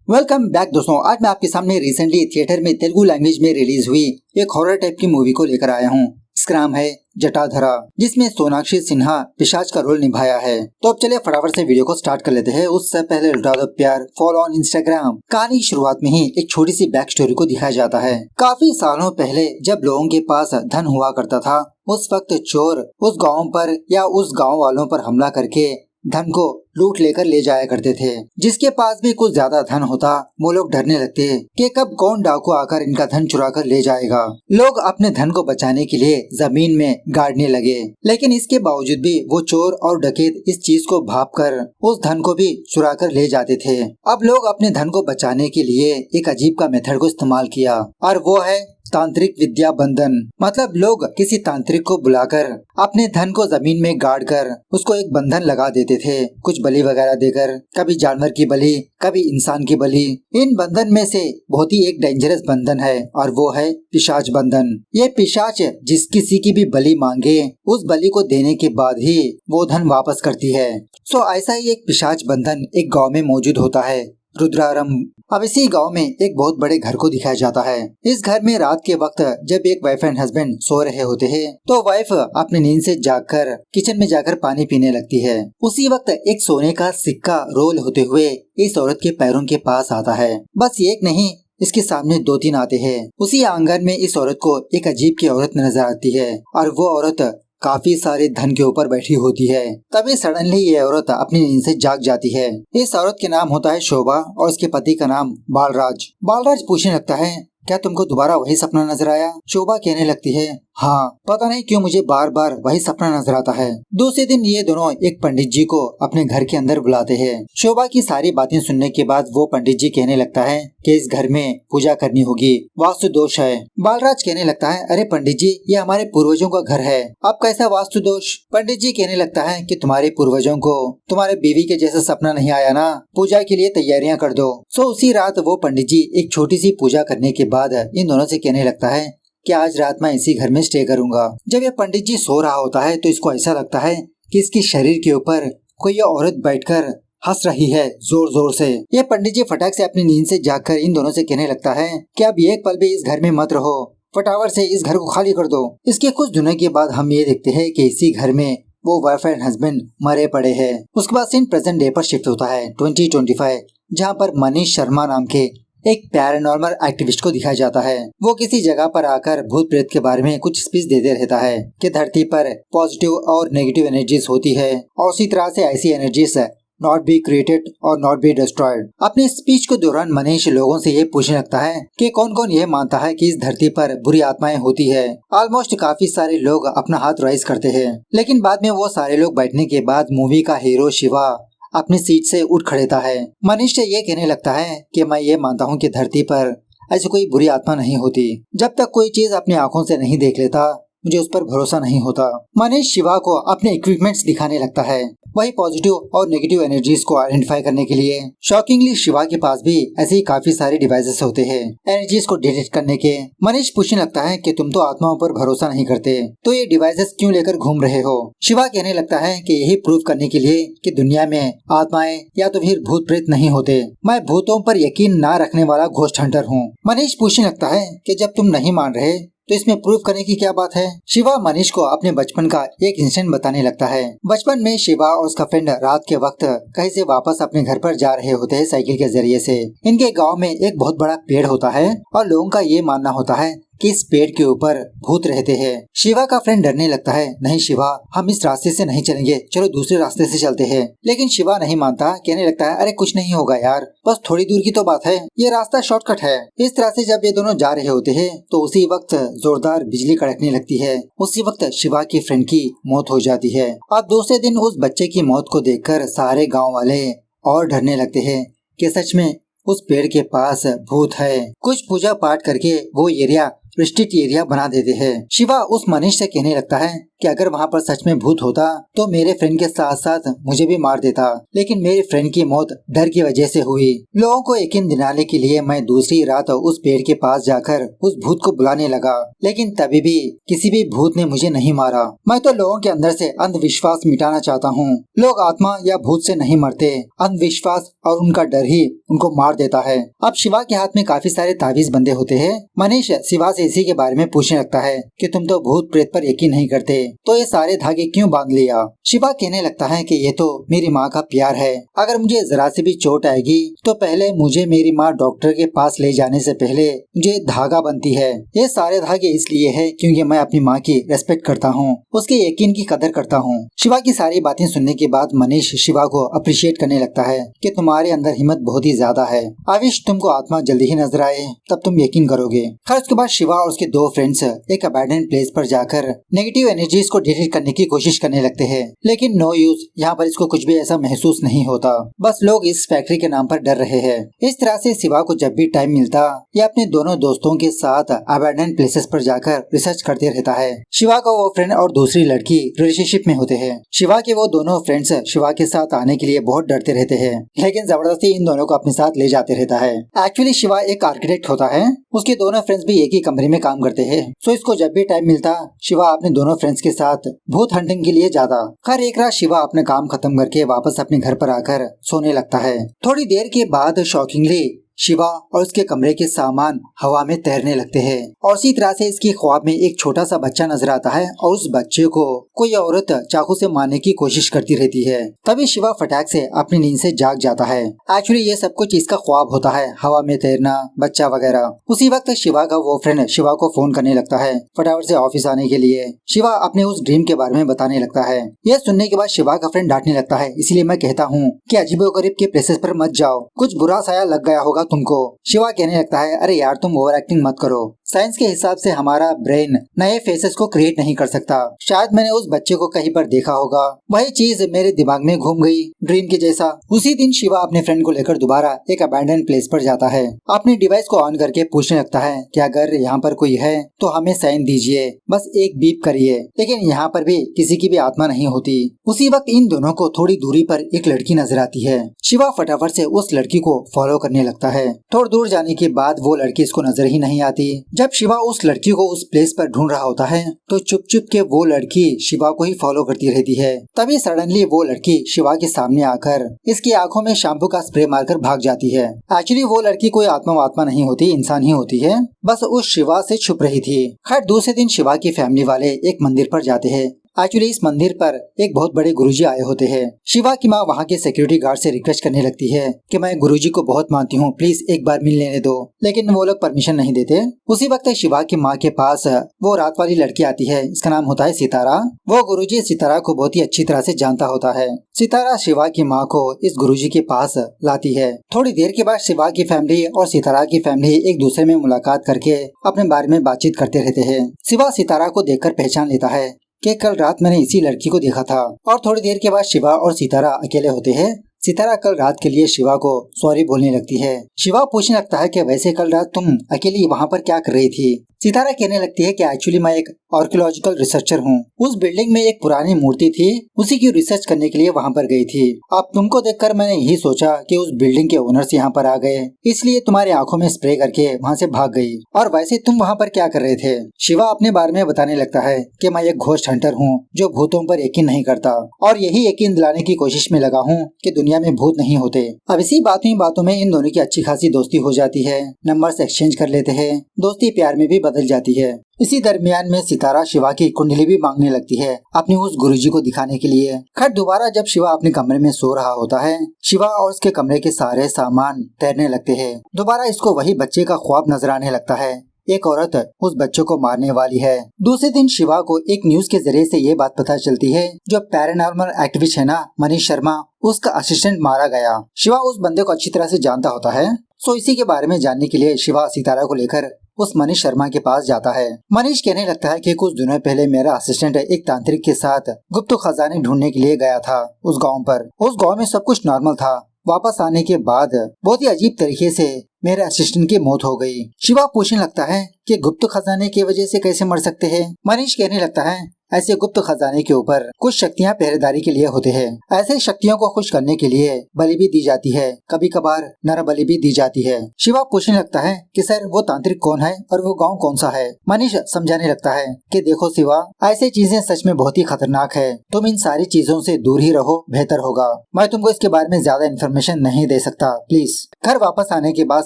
Welcome back दोस्तों। आज मैं आपके सामने रिसेंटली थिएटर में तेलुगु लैंग्वेज में रिलीज हुई एक हॉरर टाइप की मूवी को लेकर आया हूँ। इसका नाम है जटाधरा, जिसमें सोनाक्षी सिन्हा पिशाच का रोल निभाया है। तो अब चलिए फटाफट से वीडियो को स्टार्ट कर लेते हैं। उससे पहले लुटा दो प्यार, फॉलो ऑन इंस्टाग्राम। कहानी की शुरुआत में ही एक छोटी सी बैक स्टोरी को दिखाया जाता है। काफी सालों पहले जब लोगों के पास धन हुआ करता था, उस वक्त चोर उस गाँव पर या उस गाँव वालों पर हमला करके धन को लूट लेकर ले जाया करते थे। जिसके पास भी कुछ ज्यादा धन होता, वो लोग डरने लगते कि कब कौन डाकू आकर इनका धन चुरा कर ले जाएगा। लोग अपने धन को बचाने के लिए जमीन में गाड़ने लगे, लेकिन इसके बावजूद भी वो चोर और डकैत इस चीज को भाप कर उस धन को भी चुरा कर ले जाते थे। अब लोग अपने धन को बचाने के लिए एक अजीब का मेथड को इस्तेमाल किया, और वो है तांत्रिक विद्या बंधन। मतलब लोग किसी तांत्रिक को बुलाकर अपने धन को जमीन में गाड़ कर उसको एक बंधन लगा देते थे, कुछ बलि वगैरह देकर, कभी जानवर की बलि, कभी इंसान की बलि। इन बंधन में से बहुत ही एक डेंजरस बंधन है, और वो है पिशाच बंधन। ये पिशाच जिस किसी की भी बलि मांगे, उस बलि को देने के बाद ही वो धन वापस करती है। सो ऐसा ही एक पिशाच बंधन एक गाँव में मौजूद होता है, रुद्रारम। अब इसी गांव में एक बहुत बड़े घर को दिखाया जाता है। इस घर में रात के वक्त जब एक वाइफ एंड हस्बैंड सो रहे होते हैं, तो वाइफ अपनी नींद से जागकर किचन में जाकर पानी पीने लगती है। उसी वक्त एक सोने का सिक्का रोल होते हुए इस औरत के पैरों के पास आता है। बस एक नहीं, इसके सामने दो तीन आते हैं। उसी आंगन में इस औरत को एक अजीब की औरत नजर आती है, और वो औरत काफी सारे धन के ऊपर बैठी होती है। तभी सडनली ये औरत अपनी नींद से जाग जाती है। इस औरत के नाम होता है शोभा, और उसके पति का नाम बालराज। बालराज पूछने लगता है, क्या तुमको दोबारा वही सपना नजर आया? शोभा कहने लगती है, हाँ, पता नहीं क्यों मुझे बार बार वही सपना नजर आता है। दूसरे दिन ये दोनों एक पंडित जी को अपने घर के अंदर बुलाते हैं। शोभा की सारी बातें सुनने के बाद वो पंडित जी कहने लगता है कि इस घर में पूजा करनी होगी, वास्तु दोष है। बालराज कहने लगता है, अरे पंडित जी, ये हमारे पूर्वजों का घर है, अब कैसा वास्तु दोष? पंडित जी कहने लगता है कि तुम्हारे पूर्वजों को तुम्हारे बीवी के जैसा सपना नहीं आया ना, पूजा के लिए तैयारियां कर दो। सो उसी रात वो पंडित जी एक छोटी सी पूजा करने के बाद इन दोनों से कहने लगता है कि आज रात मैं इसी घर में स्टे करूंगा। जब ये पंडित जी सो रहा होता है तो इसको ऐसा लगता है कि इसके शरीर के ऊपर कोई औरत बैठकर हंस रही है जोर जोर से। ये पंडित जी फटाक से अपनी नींद से जागकर इन दोनों से कहने लगता है कि अब एक पल भी इस घर में मत रहो, फटाफट से इस घर को खाली कर दो। इसके कुछ दिनों के बाद हम ये देखते हैं कि इसी घर में वो वाइफ एंड हस्बैंड मरे पड़े हैं। उसके बाद सीन प्रेजेंट डे पर शिफ्ट होता है 2025, जहाँ पर मनीष शर्मा नाम के एक पैरानॉर्मल एक्टिविस्ट को दिखाया जाता है। वो किसी जगह पर आकर भूत प्रेत के बारे में कुछ स्पीच देते रहता है कि धरती पर पॉजिटिव और नेगेटिव एनर्जीज होती है, और उसी तरह से ऐसी एनर्जीज नॉट बी क्रिएटेड और नॉट बी डिस्ट्रॉयड। अपनी स्पीच के दौरान मनीष लोगों से ये पूछने लगता है कि कौन कौन ये मानता है कि इस धरती पर बुरी आत्माएं होती है। ऑलमोस्ट काफी सारे लोग अपना हाथ राइज करते हैं, लेकिन बाद में वो सारे लोग बैठने के बाद मूवी का हीरो शिवा अपनी सीट से उठ खड़ेता है। मनीष से ये कहने लगता है कि मैं ये मानता हूँ कि धरती पर ऐसी कोई बुरी आत्मा नहीं होती। जब तक कोई चीज अपनी आंखों से नहीं देख लेता, मुझे उस पर भरोसा नहीं होता। मनीष शिवा को अपने इक्विपमेंट्स दिखाने लगता है, वही पॉजिटिव और नेगेटिव एनर्जीज को आइडेंटिफाई करने के लिए। शॉकिंगली शिवा के पास भी ऐसे ही काफी सारे डिवाइसेस होते हैं एनर्जीज को डिटेक्ट करने के। मनीष पूछने लगता है कि तुम तो आत्माओं पर भरोसा नहीं करते, तो ये डिवाइसेस क्यों लेकर घूम रहे हो? शिवा कहने लगता है कि यही प्रूव करने के लिए कि दुनिया में आत्माएं या तो फिर भूत प्रेत नहीं होते, मैं भूतों पर यकीन न रखने वाला घोस्ट हंटर हूँ। मनीष पूछने लगता है कि जब तुम नहीं मान रहे तो इसमें प्रूव करने की क्या बात है? शिवा मनीष को अपने बचपन का एक इंसिडेंट बताने लगता है। बचपन में शिवा और उसका फ्रेंड रात के वक्त कहीं से वापस अपने घर पर जा रहे होते हैं साइकिल के जरिए से। इनके गांव में एक बहुत बड़ा पेड़ होता है, और लोगों का ये मानना होता है कि इस पेड़ के ऊपर भूत रहते हैं। शिवा का फ्रेंड डरने लगता है, नहीं शिवा, हम इस रास्ते से नहीं चलेंगे, चलो दूसरे रास्ते से चलते हैं। लेकिन शिवा नहीं मानता, कहने लगता है, अरे कुछ नहीं होगा यार, बस थोड़ी दूर की तो बात है, ये रास्ता शॉर्टकट है। इस तरह से जब ये दोनों जा रहे होते हैं तो उसी वक्त जोरदार बिजली कड़कने लगती है। उसी वक्त शिवा की फ्रेंड की मौत हो जाती है। और दूसरे दिन उस बच्चे की मौत को देखकर सारे गाँव वाले और डरने लगते हैं कि सच में उस पेड़ के पास भूत है। कुछ पूजा पाठ करके वो एरिया रिस्ट्रिक्ट एरिया बना देते हैं। शिवा उस मनीष से कहने लगता है कि अगर वहाँ पर सच में भूत होता तो मेरे फ्रेंड के साथ साथ मुझे भी मार देता, लेकिन मेरे फ्रेंड की मौत डर की वजह से हुई। लोगों को यकीन दिलाने के लिए मैं दूसरी रात उस पेड़ के पास जाकर उस भूत को बुलाने लगा, लेकिन तभी भी किसी भी भूत ने मुझे नहीं मारा। मैं तो लोगों के अंदर से अंधविश्वास मिटाना चाहता हूँ। लोग आत्मा या भूत से नहीं मरते, अंधविश्वास और उनका डर ही उनको मार देता है। अब शिवा के हाथ में काफी सारे ताबीज बंधे होते हैं। मनीष शिवा से इसी के बारे में पूछने लगता है कि तुम तो भूत प्रेत पर यकीन नहीं करते, तो ये सारे धागे क्यों बांध लिया। शिवा कहने लगता है कि ये तो मेरी माँ का प्यार है, अगर मुझे जरा से भी चोट आएगी तो पहले मुझे मेरी माँ डॉक्टर के पास ले जाने से पहले मुझे धागा बनती है। ये सारे धागे इसलिए है क्योंकि मैं अपनी माँ की रेस्पेक्ट करता हूँ, उसके यकीन की कदर करता हूँ। शिवा की सारी बातें सुनने के बाद मनीष शिवा को अप्रिशिएट करने लगता है कि तुम्हारे अंदर हिम्मत बहुत ही ज्यादा है। आविश तुमको आत्मा जल्दी ही नजर आए तब तुम यकीन करोगे। खैर उसके बाद शिवा और उसके दो फ्रेंड्स एक अबैंडन प्लेस पर जाकर नेगेटिव एनर्जीज को डिलीट करने की कोशिश करने लगते हैं, लेकिन नो यूज, यहाँ पर इसको कुछ भी ऐसा महसूस नहीं होता। बस लोग इस फैक्ट्री के नाम पर डर रहे हैं। इस तरह से शिवा को जब भी टाइम मिलता ये अपने दोनों दोस्तों के साथ अबैंडन प्लेसेस पर जाकर रिसर्च करते रहता है। शिवा का वो फ्रेंड और दूसरी लड़की रिलेशनशिप में होते हैं। शिवा के वो दोनों फ्रेंड्स शिवा के साथ आने के लिए बहुत डरते रहते हैं, लेकिन जबरदस्ती इन दोनों को अपने साथ ले जाते रहता है। एक्चुअली शिवा एक आर्किटेक्ट होता है, उसके दोनों फ्रेंड्स भी एक ही कमरे में काम करते हैं। सो इसको जब भी टाइम मिलता शिवा अपने दोनों फ्रेंड्स के साथ भूत हंटिंग के लिए जाता। खैर एक रात शिवा अपने काम खत्म करके वापस अपने घर पर आकर सोने लगता है। थोड़ी देर के बाद शॉकिंगली शिवा और उसके कमरे के सामान हवा में तैरने लगते हैं और इसी तरह से इसकी ख्वाब में एक छोटा सा बच्चा नजर आता है और उस बच्चे को कोई औरत चाकू से मारने की कोशिश करती रहती है। तभी शिवा फटाक से अपनी नींद से जाग जाता है। एक्चुअली ये सब कुछ इसका ख्वाब होता है, हवा में तैरना, बच्चा वगैरह। उसी वक्त शिवा का वो फ्रेंड शिवा को फोन करने लगता है फटाफट से ऑफिस आने के लिए। शिवा अपने उस ड्रीम के बारे में बताने लगता है। यह सुनने के बाद शिवा का फ्रेंड डांटने लगता है, इसलिए मैं कहता हूँ कि अजीबोगरीब के प्लेसेस पर मत जाओ, कुछ बुरा साया लग गया होगा तुमको। शिवा कहने लगता है, अरे यार तुम ओवर एक्टिंग मत करो, साइंस के हिसाब से हमारा ब्रेन नए फेसेस को क्रिएट नहीं कर सकता। शायद मैंने उस बच्चे को कहीं पर देखा होगा, वही चीज मेरे दिमाग में घूम गई ड्रीम के जैसा। उसी दिन शिवा अपने फ्रेंड को लेकर दोबारा एक अबैंडन प्लेस पर जाता है। अपनी डिवाइस को ऑन करके पूछने लगता है कि अगर यहाँ पर कोई है तो हमें साइन दीजिए, बस एक बीप करिए। लेकिन यहाँ पर भी किसी की भी आत्मा नहीं होती। उसी वक्त इन दोनों को थोड़ी दूरी पर एक लड़की नजर आती है। शिवा फटाफट से उस लड़की को फॉलो करने लगता है। थोड़ी दूर जाने के बाद वो लड़की इसको नजर ही नहीं आती। जब शिवा उस लड़की को उस प्लेस पर ढूंढ रहा होता है तो चुप चुप के वो लड़की शिवा को ही फॉलो करती रहती है। तभी सडनली वो लड़की शिवा के सामने आकर इसकी आंखों में शैम्पू का स्प्रे मारकर भाग जाती है। एक्चुअली वो लड़की कोई आत्मा नहीं होती, इंसान ही होती है, बस उस शिवा से छुप रही थी। खैर दूसरे दिन शिवा की फैमिली वाले एक मंदिर पर जाते हैं। एक्चुअली इस मंदिर पर एक बहुत बड़े गुरुजी आए होते हैं। शिवा की माँ वहाँ के सिक्योरिटी गार्ड से रिक्वेस्ट करने लगती है कि मैं गुरुजी को बहुत मानती हूँ, प्लीज एक बार मिल लेने दो, लेकिन वो लोग परमिशन नहीं देते। उसी वक्त शिवा की माँ के पास वो रात वाली लड़की आती है, इसका नाम होता है सितारा। वो गुरुजी सितारा को बहुत ही अच्छी तरह से जानता होता है। सितारा शिवा की माँ को इस गुरुजी के पास लाती है। थोड़ी देर के बाद शिवा की फैमिली और सितारा की फैमिली एक दूसरे में मुलाकात करके अपने बारे में बातचीत करते रहते हैं। शिवा सितारा को देखकर पहचान लेता है कि कल रात मैंने इसी लड़की को देखा था। और थोड़ी देर के बाद शिवा और सितारा अकेले होते हैं। सितारा कल रात के लिए शिवा को सॉरी बोलने लगती है। शिवा पूछने लगता है कि वैसे कल रात तुम अकेली वहाँ पर क्या कर रही थी। सितारा कहने लगती है कि एक्चुअली मैं एक आर्कियोलॉजिकल रिसर्चर हूँ। उस बिल्डिंग में एक पुरानी मूर्ति थी, उसी की रिसर्च करने के लिए वहाँ पर गई थी। अब तुमको देखकर मैंने यही सोचा कि उस बिल्डिंग के ओनर्स यहाँ पर आ गए, इसलिए तुम्हारी आंखों में स्प्रे करके वहाँ से भाग गई। और वैसे तुम वहाँ पर क्या कर रहे थे। शिवा अपने बारे में बताने लगता है कि मैं एक घोस्ट हंटर हूँ जो भूतों पर यकीन नहीं करता और यही यकीन दिलाने की कोशिश में लगा हूँ कि दुनिया में भूत नहीं होते। अब इसी बातों में इन दोनों की अच्छी खासी दोस्ती हो जाती है, नंबर्स एक्सचेंज कर लेते हैं, दोस्ती प्यार में भी बदल जाती है। इसी दरमियान में सितारा शिवा की कुंडली भी मांगने लगती है अपनी उस गुरुजी को दिखाने के लिए। खैर दोबारा जब शिवा अपने कमरे में सो रहा होता है, शिवा और उसके कमरे के सारे सामान तैरने लगते हैं। दोबारा इसको वही बच्चे का ख्वाब नजर आने लगता है, एक औरत उस बच्चे को मारने वाली है। दूसरे दिन शिवा को एक न्यूज के जरिए से ये बात पता चलती है, जो पैरानॉर्मल एक्टिविस्ट है ना मनीष शर्मा, उसका असिस्टेंट मारा गया। शिवा उस बंदे को अच्छी तरह से जानता होता है। सो इसी के बारे में जानने के लिए शिवा सितारा को लेकर उस मनीष शर्मा के पास जाता है। मनीष कहने लगता है कि कुछ दिनों पहले मेरा असिस्टेंट एक तांत्रिक के साथ गुप्त खजाने ढूंढने के लिए गया था उस गांव पर। उस गांव में सब कुछ नॉर्मल था, वापस आने के बाद बहुत ही अजीब तरीके से मेरे असिस्टेंट की मौत हो गई। शिवा पूछने लगता है कि गुप्त खजाने की वजह से कैसे मर सकते हैं। मनीष कहने लगता है ऐसे गुप्त खजाने के ऊपर कुछ शक्तियाँ पहरेदारी के लिए होते हैं। ऐसे शक्तियों को खुश करने के लिए बलि भी दी जाती है, कभी कभार नर बलि भी दी जाती है। शिवा पूछने लगता है कि सर वो तांत्रिक कौन है और वो गांव कौन सा है। मनीष समझाने लगता है कि देखो शिवा, ऐसी चीजें सच में बहुत ही खतरनाक है, तुम इन सारी चीजों से दूर ही रहो, बेहतर होगा। मैं तुमको इसके बारे में ज्यादा इन्फॉर्मेशन नहीं दे सकता, प्लीज। घर वापस आने के बाद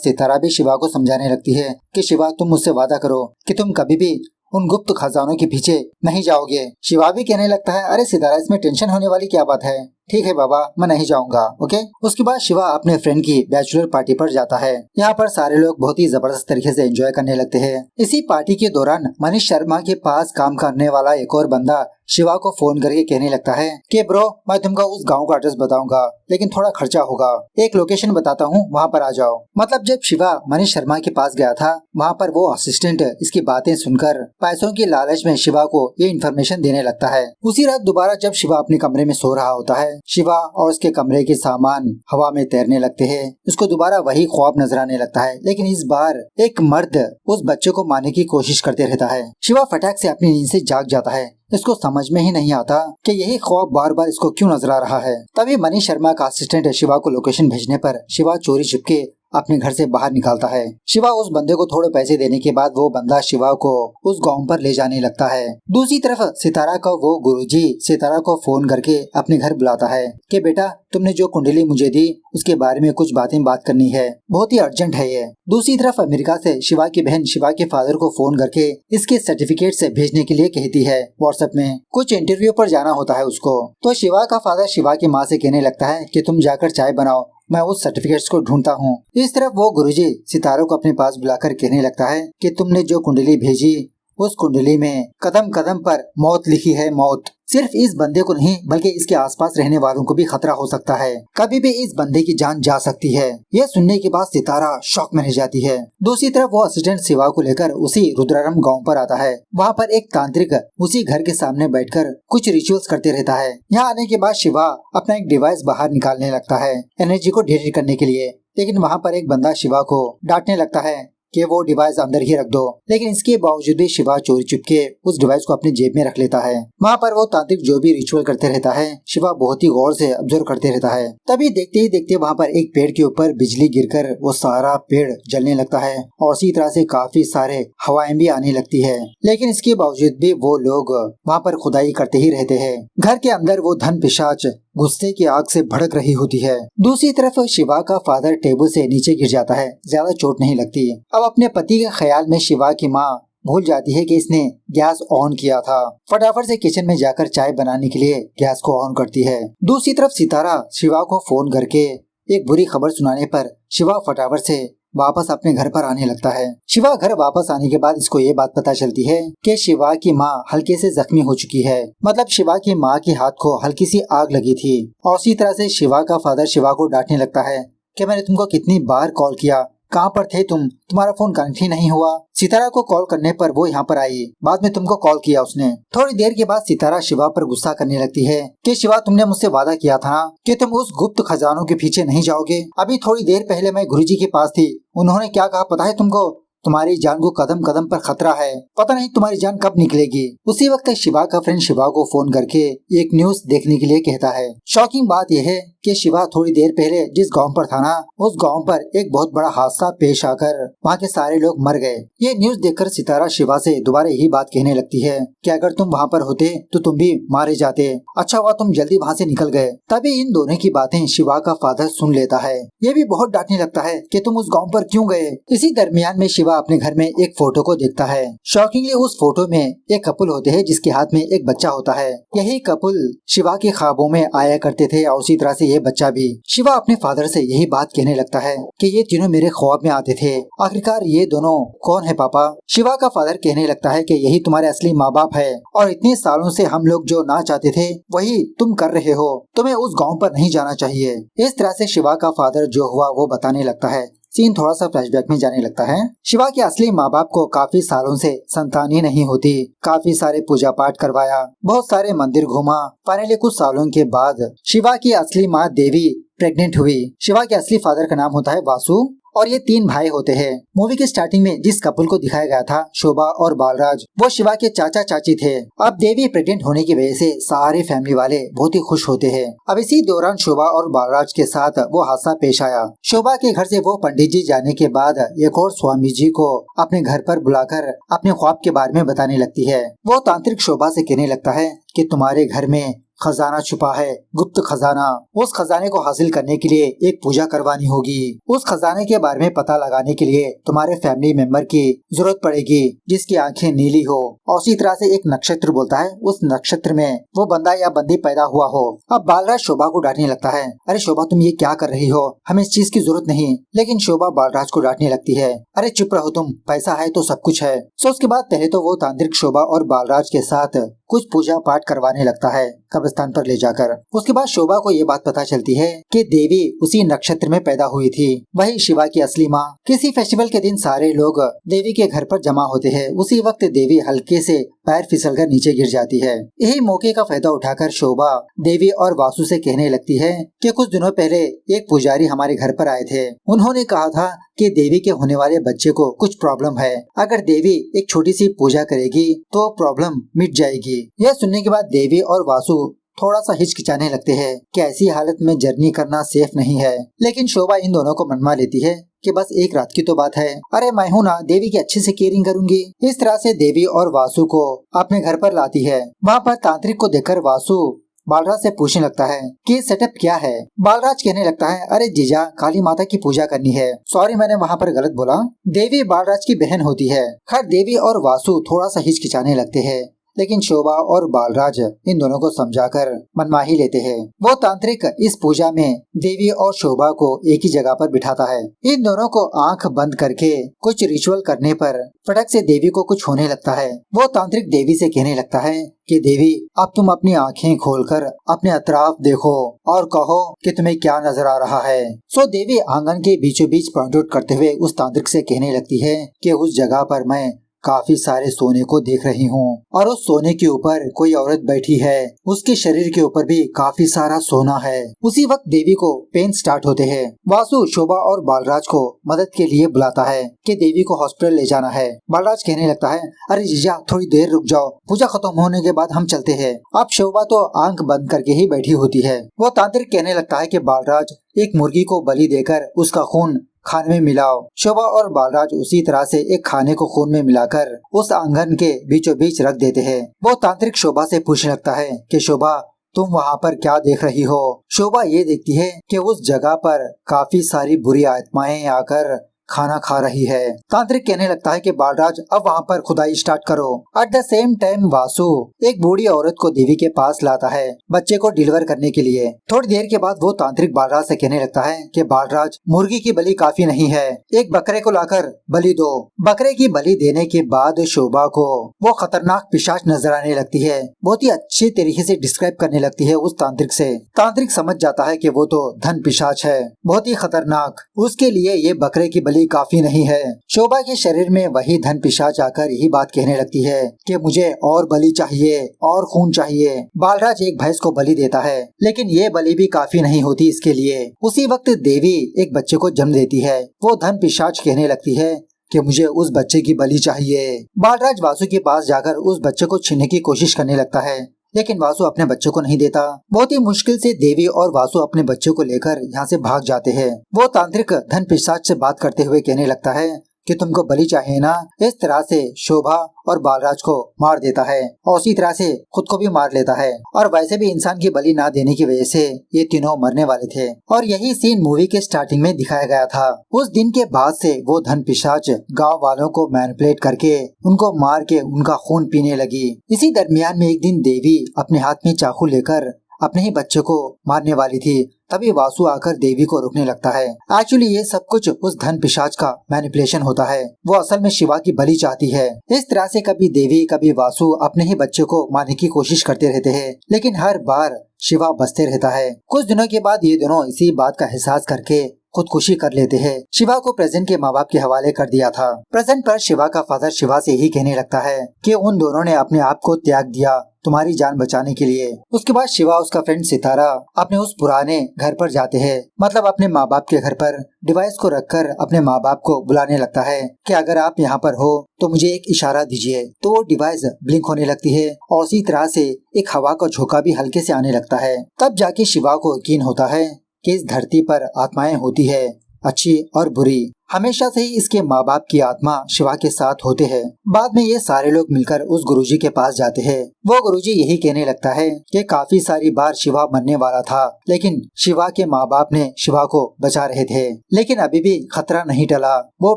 सितारा भी शिवा को समझाने लगती है कि शिवा तुम मुझसे वादा करो कि तुम कभी भी उन गुप्त खजानों के पीछे नहीं जाओगे। शिवा भी कहने लगता है अरे सितारा, इसमें टेंशन होने वाली क्या बात है, ठीक है बाबा, मैं नहीं जाऊंगा, ओके। उसके बाद शिवा अपने फ्रेंड की बैचलर पार्टी पर जाता है। यहाँ पर सारे लोग बहुत ही जबरदस्त तरीके से एंजॉय करने लगते हैं। इसी पार्टी के दौरान मनीष शर्मा के पास काम करने वाला एक और बंदा शिवा को फोन करके कहने लगता है कि ब्रो, मैं तुमको उस गांव का एड्रेस बताऊंगा, लेकिन थोड़ा खर्चा होगा, एक लोकेशन बताता हूँ, वहाँ पर आ जाओ। मतलब जब शिवा मनीष शर्मा के पास गया था, वहाँ पर वो असिस्टेंट इसकी बातें सुनकर पैसों की लालच में शिवा को ये इन्फॉर्मेशन देने लगता है। उसी रात दोबारा जब शिवा अपने कमरे में सो रहा होता है, शिवा और उसके कमरे के सामान हवा में तैरने लगते हैं। उसको दोबारा वही ख्वाब नजर आने लगता है, लेकिन इस बार एक मर्द उस बच्चे को मारने की कोशिश करते रहता है। शिवा फटाक से अपनी नींद से जाग जाता है। इसको समझ में ही नहीं आता कि यही ख्वाब बार बार इसको क्यों नजर आ रहा है। तभी मनीष शर्मा का असिस्टेंट शिवा को लोकेशन भेजने पर शिवा चोरी छिपके अपने घर से बाहर निकालता है। शिवा उस बंदे को थोड़े पैसे देने के बाद वो बंदा शिवा को उस गांव पर ले जाने लगता है। दूसरी तरफ सितारा का वो गुरुजी सितारा को फोन करके अपने घर बुलाता है कि बेटा, तुमने जो कुंडली मुझे दी उसके बारे में कुछ बात करनी है, बहुत ही अर्जेंट है ये। दूसरी तरफ अमेरिका से शिवा की बहन शिवा के फादर को फोन करके इसके सर्टिफिकेट से भेजने के लिए कहती है। व्हाट्सएप में कुछ इंटरव्यू पर जाना होता है उसको। तो शिवा का फादर शिवा की माँ से कहने लगता है कि तुम जाकर चाय बनाओ, मैं उस सर्टिफिकेट्स को ढूंढता हूँ। इस तरफ वो गुरुजी सितारों को अपने पास बुलाकर कहने लगता है कि तुमने जो कुंडली भेजी उस कुंडली में कदम कदम पर मौत लिखी है, मौत। सिर्फ इस बंदे को नहीं बल्कि इसके आसपास रहने वालों को भी खतरा हो सकता है, कभी भी इस बंदे की जान जा सकती है। यह सुनने के बाद सितारा शॉक में रह जाती है। दूसरी तरफ वो असिस्टेंट शिवा को लेकर उसी रुद्रारम गांव पर आता है। वहाँ पर एक तांत्रिक उसी घर के सामने बैठकर कुछ रिचुअल्स करते रहता है। यहाँ आने के बाद शिवा अपना एक डिवाइस बाहर निकालने लगता है एनर्जी को डिलीट करने के लिए, लेकिन वहाँ पर एक बंदा शिवा को डांटने लगता है कि वो डिवाइस अंदर ही रख दो, लेकिन इसके बावजूद भी शिवा चोरी चुपके उस डिवाइस को अपनी जेब में रख लेता है। वहाँ पर वो तांत्रिक जो भी रिचुअल करते रहता है, शिवा बहुत ही गौर से ऑब्जर्व करते रहता है। तभी देखते ही देखते वहाँ पर एक पेड़ के ऊपर बिजली गिरकर वो सारा पेड़ जलने लगता है और इसी तरह से काफी सारे हवाएं भी आने लगती है, लेकिन इसके बावजूद भी वो लोग वहाँ पर खुदाई करते ही रहते हैं। घर के अंदर वो धन पिशाच गुस्से की आग से भड़क रही होती है। दूसरी तरफ शिवा का फादर टेबल से नीचे गिर जाता है, ज्यादा चोट नहीं लगती। अब अपने पति के ख्याल में शिवा की माँ भूल जाती है कि इसने गैस ऑन किया था। फटाफट से किचन में जाकर चाय बनाने के लिए गैस को ऑन करती है। दूसरी तरफ सितारा शिवा को फोन करके एक बुरी खबर सुनाने पर शिवा फटाफट से वापस अपने घर पर आने लगता है। शिवा घर वापस आने के बाद इसको ये बात पता चलती है कि शिवा की माँ हल्के से जख्मी हो चुकी है। मतलब शिवा की माँ के हाथ को हल्की सी आग लगी थी। और उसी तरह से शिवा का फादर शिवा को डांटने लगता है कि मैंने तुमको कितनी बार कॉल किया, कहाँ पर थे तुम, तुम्हारा फोन कनेक्ट ही नहीं हुआ। सितारा को कॉल करने पर वो यहाँ पर आई, बाद में तुमको कॉल किया उसने। थोड़ी देर के बाद सितारा शिवा पर गुस्सा करने लगती है कि शिवा, तुमने मुझसे वादा किया था कि तुम उस गुप्त खजानों के पीछे नहीं जाओगे। अभी थोड़ी देर पहले मैं गुरुजी के पास थी, उन्होंने क्या कहा पता है तुमको? तुम्हारी जान को कदम कदम पर खतरा है, पता नहीं तुम्हारी जान कब निकलेगी। उसी वक्त शिवा का फ्रेंड शिवा को फोन करके एक न्यूज देखने के लिए कहता है। शॉकिंग बात यह है कि शिवा थोड़ी देर पहले जिस गांव पर था ना, उस गांव पर एक बहुत बड़ा हादसा पेश आकर वहाँ के सारे लोग मर गए। ये न्यूज देखकर सितारा शिवा से दोबारा यही बात कहने लगती है कि अगर तुम वहाँ पर होते तो तुम भी मारे जाते, अच्छा हुआ तुम जल्दी वहाँ से निकल गए। तभी इन दोनों की बातें शिवा का फादर सुन लेता है। ये भी बहुत डांटने लगता है कि तुम उस गाँव पर क्यों गए। इसी दरमियान में शिवा अपने घर में एक फोटो को देखता है। शॉकिंगली उस फोटो में एक कपल होते हैं जिसके हाथ में एक बच्चा होता है। यही कपल शिवा के ख्वाबों में आया करते थे और उसी तरह से ये बच्चा भी। शिवा अपने फादर से यही बात कहने लगता है कि ये तीनों मेरे ख्वाब में आते थे, आखिरकार ये दोनों कौन है पापा? शिवा का फादर कहने लगता है कि यही तुम्हारे असली माँ बाप है और इतने सालों से हम लोग जो ना चाहते थे वही तुम कर रहे हो, तुम्हें उस गाँव पर नहीं जाना चाहिए। इस तरह से शिवा का फादर जो हुआ वो बताने लगता है। सीन थोड़ा सा फ्लैशबैक में जाने लगता है। शिवा के असली माँ बाप को काफी सालों से संतान ही नहीं होती, काफी सारे पूजा पाठ करवाया, बहुत सारे मंदिर घूमा। फाइनली कुछ सालों के बाद शिवा की असली माँ देवी प्रेग्नेंट हुई। शिवा के असली फादर का नाम होता है वासु और ये 3 भाई होते हैं। मूवी के स्टार्टिंग में जिस कपल को दिखाया गया था, शोभा और बालराज, वो शिवा के चाचा चाची थे। अब देवी प्रेग्नेंट होने की वजह से सारे फैमिली वाले बहुत ही खुश होते हैं। अब इसी दौरान शोभा और बालराज के साथ वो हादसा पेश आया। शोभा के घर से वो पंडित जी जाने के बाद एक और स्वामी जी को अपने घर पर बुलाकर अपने ख्वाब के बारे में बताने लगती है। वो तांत्रिक शोभा से कहने लगता है कि तुम्हारे घर में खजाना छुपा है, गुप्त खजाना। उस खजाने को हासिल करने के लिए एक पूजा करवानी होगी। उस खजाने के बारे में पता लगाने के लिए तुम्हारे फैमिली मेंबर की जरूरत पड़ेगी जिसकी आंखें नीली हो और उसी तरह से एक नक्षत्र बोलता है, उस नक्षत्र में वो बंदा या बंदी पैदा हुआ हो। अब बालराज शोभा को डांटने लगता है, अरे शोभा तुम ये क्या कर रही हो, हमें इस चीज की जरूरत नहीं। लेकिन शोभा बालराज को डांटने लगती है, अरे चुप रहो तुम, पैसा है तो सब कुछ है। सो उसके बाद पहले तो वो तांत्रिक शोभा और बालराज के साथ कुछ पूजा पाठ करवाने लगता है कब्रिस्तान पर ले जाकर। उसके बाद शोभा को ये बात पता चलती है कि देवी उसी नक्षत्र में पैदा हुई थी, वही शिवा की असली माँ। किसी फेस्टिवल के दिन सारे लोग देवी के घर पर जमा होते हैं। उसी वक्त देवी हल्के से पैर फिसलकर नीचे गिर जाती है। यही मौके का फायदा उठाकर शोभा देवी और वासु से कहने लगती है कि कुछ दिनों पहले एक पुजारी हमारे घर पर आए थे। उन्होंने कहा था कि देवी के होने वाले बच्चे को कुछ प्रॉब्लम है, अगर देवी एक छोटी सी पूजा करेगी तो प्रॉब्लम मिट जाएगी। यह सुनने के बाद देवी और वासु थोड़ा सा हिचकिचाने लगते हैं कि ऐसी हालत में जर्नी करना सेफ नहीं है। लेकिन शोभा इन दोनों को मनमा लेती है कि बस एक रात की तो बात है, अरे मैं हूँ ना, देवी की अच्छे से केयरिंग करूंगी। इस तरह से देवी और वासु को अपने घर पर लाती है। वहाँ पर तांत्रिक को देखकर वासु बालराज से पूछने लगता है कि सेटअप क्या है। बालराज कहने लगता है, अरे जीजा, काली माता की पूजा करनी है। सॉरी, मैंने वहाँ पर गलत बोला। देवी बालराज की बहन होती है। खैर देवी और वासु थोड़ा सा हिचकिचाने लगते हैं, लेकिन शोभा और बालराज इन दोनों को समझाकर मनवा ही लेते हैं। वो तांत्रिक इस पूजा में देवी और शोभा को एक ही जगह पर बिठाता है। इन दोनों को आंख बंद करके कुछ रिचुअल करने पर फटक से देवी को कुछ होने लगता है। वो तांत्रिक देवी से कहने लगता है कि देवी, अब तुम अपनी आंखें खोलकर अपने अतराफ देखो और कहो कि तुम्हें क्या नजर आ रहा है। सो देवी आंगन के बीचों बीच पॉइंट आउट करते हुए उस तांत्रिक से कहने लगती है कि उस जगह पर मैं काफी सारे सोने को देख रही हूँ और उस सोने के ऊपर कोई औरत बैठी है, उसके शरीर के ऊपर भी काफी सारा सोना है। उसी वक्त देवी को पेन स्टार्ट होते हैं। वासु शोभा और बालराज को मदद के लिए बुलाता है कि देवी को हॉस्पिटल ले जाना है। बालराज कहने लगता है, अरे जीजा थोड़ी देर रुक जाओ, पूजा खत्म होने के बाद हम चलते हैं। अब शोभा तो आंख बंद करके ही बैठी होती है। वो तांत्रिक कहने लगता है कि बालराज, एक मुर्गी को बलि देकर उसका खून खाने में मिलाओ। शोभा और बालराज उसी तरह से एक खाने को खून में मिलाकर उस आंगन के बीचों बीच रख देते हैं। वो तांत्रिक शोभा से पूछने लगता है कि शोभा, तुम वहाँ पर क्या देख रही हो। शोभा ये देखती है कि उस जगह पर काफी सारी बुरी आत्माएं आकर खाना खा रही है। तांत्रिक कहने लगता है कि बालराज, अब वहाँ पर खुदाई स्टार्ट करो। At the same time Vasu एक बूढ़ी औरत को देवी के पास लाता है बच्चे को डिलीवर करने के लिए। थोड़ी देर के बाद वो तांत्रिक बालराज से कहने लगता है कि बालराज, मुर्गी की बलि काफी नहीं है, एक बकरे को लाकर बलि दो। बकरे की बलि देने के बाद शोभा को वो खतरनाक पिशाच नजर आने लगती है। बहुत ही अच्छे तरीके से डिस्क्राइब करने लगती है उस तांत्रिक से। तांत्रिक समझ जाता है कि वो तो धन पिशाच है, बहुत ही खतरनाक, उसके लिए ये बकरे की काफी नहीं है। शोभा के शरीर में वही धन पिशाच आकर यही बात कहने लगती है कि मुझे और बलि चाहिए और खून चाहिए। बालराज एक भैंस को बलि देता है, लेकिन ये बलि भी काफी नहीं होती इसके लिए। उसी वक्त देवी एक बच्चे को जन्म देती है। वो धन पिशाच कहने लगती है कि मुझे उस बच्चे की बलि चाहिए। बालराज वासु के पास जाकर उस बच्चे को छीनने की कोशिश करने लगता है, लेकिन वासु अपने बच्चे को नहीं देता। बहुत ही मुश्किल से देवी और वासु अपने बच्चे को लेकर यहाँ से भाग जाते हैं। वो तांत्रिक धन पिशाच से बात करते हुए कहने लगता है कि तुमको बलि चाहिए ना। इस तरह से शोभा और बालराज को मार देता है और उसी तरह से खुद को भी मार लेता है। और वैसे भी इंसान की बलि ना देने की वजह से ये तीनों मरने वाले थे। और यही सीन मूवी के स्टार्टिंग में दिखाया गया था। उस दिन के बाद से वो धन पिशाच गाँव वालों को मैनिपुलेट करके उनको मार के उनका खून पीने लगी। इसी दरमियान में एक दिन देवी अपने हाथ में चाकू लेकर अपने ही बच्चे को मारने वाली थी। तभी वासु आकर देवी को रोकने लगता है। एक्चुअली ये सब कुछ उस धन पिशाच का मैनिपुलेशन होता है। वो असल में शिवा की बलि चाहती है। इस तरह से कभी देवी कभी वासु अपने ही बच्चे को मारने की कोशिश करते रहते हैं, लेकिन हर बार शिवा बचते रहता है। कुछ दिनों के बाद ये दोनों इसी बात का एहसास करके खुदकुशी कर लेते हैं। शिवा को प्रेजेंट के माँ बाप के हवाले कर दिया था। प्रेजेंट पर शिवा का फादर शिवा से ही कहने लगता है कि उन दोनों ने अपने आप को त्याग दिया तुम्हारी जान बचाने के लिए। उसके बाद शिवा उसका फ्रेंड सितारा अपने उस पुराने घर पर जाते हैं, मतलब अपने माँ बाप के घर पर डिवाइस को रखकर अपने माँ बाप को बुलाने लगता है कि अगर आप यहाँ पर हो तो मुझे एक इशारा दीजिए। तो वो डिवाइस ब्लिंक होने लगती है और उसी तरह से एक हवा का झोंका भी हल्के से आने लगता है। तब जाके शिवा को यकीन होता है कि इस धरती पर आत्माएं होती है, अच्छी और बुरी। हमेशा से ही इसके माँ बाप की आत्मा शिवा के साथ होते हैं। बाद में ये सारे लोग मिलकर उस गुरुजी के पास जाते हैं। वो गुरुजी यही कहने लगता है कि काफी सारी बार शिवा मरने वाला था, लेकिन शिवा के माँ बाप ने शिवा को बचा रहे थे। लेकिन अभी भी खतरा नहीं टला, वो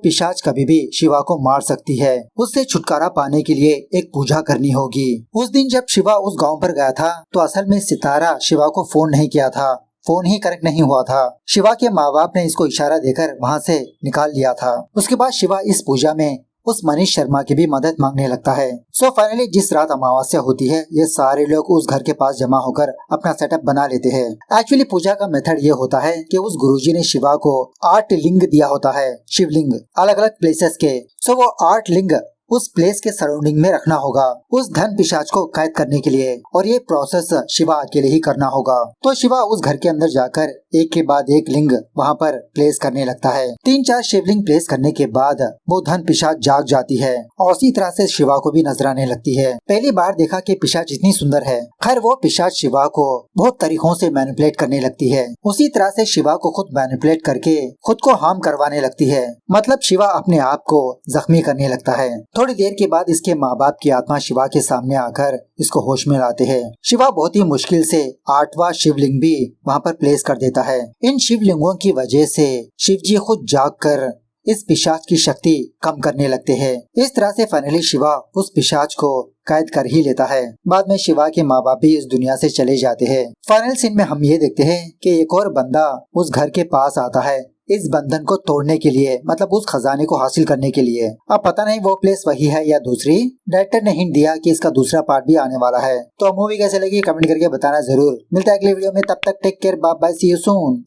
पिशाच कभी भी शिवा को मार सकती है। उससे छुटकारा पाने के लिए एक पूजा करनी होगी। उस दिन जब शिवा उस गाँव पर गया था तो असल में सितारा शिवा को फोन नहीं किया था, फोन ही कनेक्ट नहीं हुआ था। शिवा के माँ बाप ने इसको इशारा देकर वहाँ से निकाल लिया था। उसके बाद शिवा इस पूजा में उस मनीष शर्मा की भी मदद मांगने लगता है। सो फाइनली जिस रात अमावस्या होती है, ये सारे लोग उस घर के पास जमा होकर अपना सेटअप बना लेते हैं। एक्चुअली पूजा का मेथड ये होता है कि उस गुरुजी ने शिवा को 8 लिंग दिया होता है, शिवलिंग अलग अलग प्लेसेस के। सो वो 8 लिंग उस प्लेस के सराउंडिंग में रखना होगा उस धन पिशाच को कैद करने के लिए, और ये प्रोसेस शिवा अकेले ही करना होगा। तो शिवा उस घर के अंदर जाकर एक के बाद एक लिंग वहाँ पर प्लेस करने लगता है। 3-4 शिवलिंग प्लेस करने के बाद वो धन पिशाच जाग जाती है और उसी तरह से शिवा को भी नजर आने लगती है। पहली बार देखा कि पिशाच इतनी सुंदर है। खैर वो पिशाच शिवा को बहुत तरीकों से मैनिपुलेट करने लगती है। उसी तरह से शिवा को खुद मैनिपुलेट करके खुद को हार्म करवाने लगती है, मतलब शिवा अपने आप को जख्मी करने लगता है। थोड़ी देर के बाद इसके माँ बाप की आत्मा शिवा के सामने आकर इसको होश में लाते हैं। शिवा बहुत ही मुश्किल से 8वां शिवलिंग भी वहाँ पर प्लेस कर देता है। इन शिवलिंगों की वजह से शिव जी खुद जागकर इस पिशाच की शक्ति कम करने लगते हैं। इस तरह से फाइनली शिवा उस पिशाच को कैद कर ही लेता है। बाद में शिवा के माँ बाप भी इस दुनिया से चले जाते हैं। फाइनल सीन में हम ये देखते हैं कि एक और बंदा उस घर के पास आता है इस बंधन को तोड़ने के लिए, मतलब उस खजाने को हासिल करने के लिए। अब पता नहीं वो प्लेस वही है या दूसरी। डायरेक्टर ने हिंट दिया कि इसका दूसरा पार्ट भी आने वाला है। तो मूवी कैसे लगी कमेंट करके बताना जरूर। मिलता है अगले वीडियो में, तब तक take care, bye bye, see you soon.